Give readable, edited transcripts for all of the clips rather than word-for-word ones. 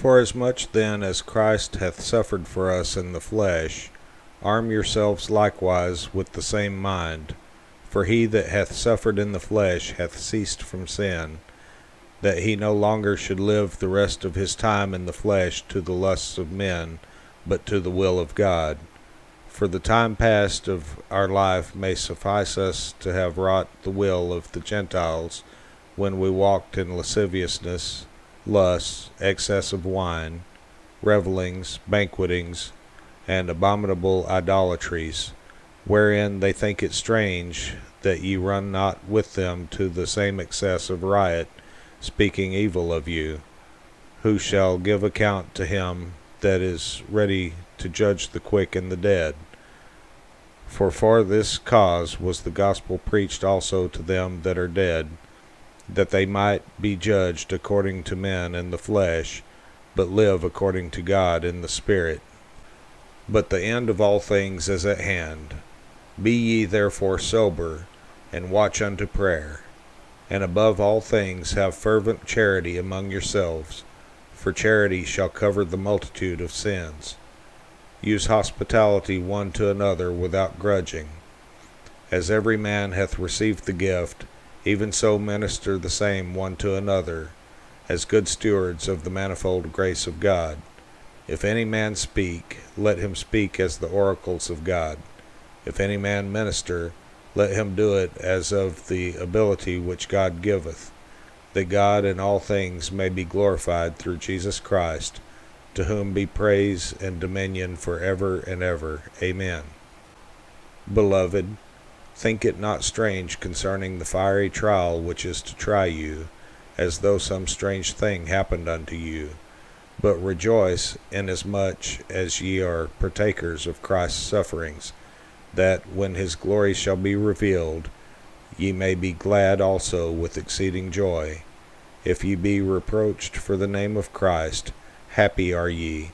Forasmuch then as Christ hath suffered for us in the flesh, arm yourselves likewise with the same mind. For he that hath suffered in the flesh hath ceased from sin, that he no longer should live the rest of his time in the flesh to the lusts of men, but to the will of God. For the time past of our life may suffice us to have wrought the will of the Gentiles, when we walked in lasciviousness, lusts, excess of wine, revellings, banquetings, and abominable idolatries, wherein they think it strange that ye run not with them to the same excess of riot, speaking evil of you, who shall give account to him that is ready to judge the quick and the dead. For this cause was the gospel preached also to them that are dead, that they might be judged according to men in the flesh, but live according to God in the Spirit. But the end of all things is at hand. Be ye therefore sober, and watch unto prayer. And above all things have fervent charity among yourselves, for charity shall cover the multitude of sins. Use hospitality one to another without grudging. As every man hath received the gift, even so minister the same one to another, as good stewards of the manifold grace of God. If any man speak, let him speak as the oracles of God. If any man minister, let him do it as of the ability which God giveth, that God in all things may be glorified through Jesus Christ, to whom be praise and dominion for ever and ever. Amen. Beloved, think it not strange concerning the fiery trial which is to try you, as though some strange thing happened unto you, but rejoice inasmuch as ye are partakers of Christ's sufferings, that, when his glory shall be revealed, ye may be glad also with exceeding joy. If ye be reproached for the name of Christ, happy are ye,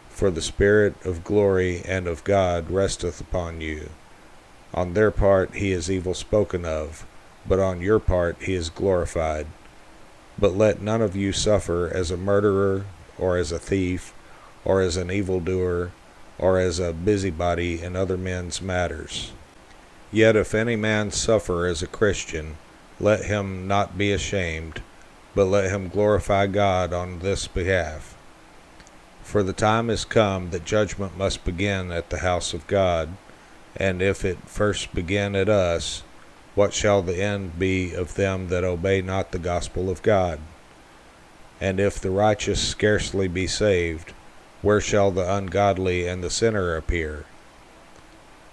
for the Spirit of glory and of God resteth upon you. On their part he is evil spoken of, but on your part he is glorified. But let none of you suffer as a murderer, or as a thief, or as an evildoer, or as a busybody in other men's matters. Yet if any man suffer as a Christian, let him not be ashamed, but let him glorify God on this behalf. For the time is come that judgment must begin at the house of God, and if it first begin at us, what shall the end be of them that obey not the gospel of God? And if the righteous scarcely be saved, where shall the ungodly and the sinner appear?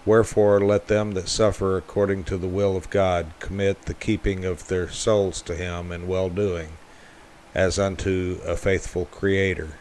Wherefore let them that suffer according to the will of God commit the keeping of their souls to him in well-doing, as unto a faithful Creator.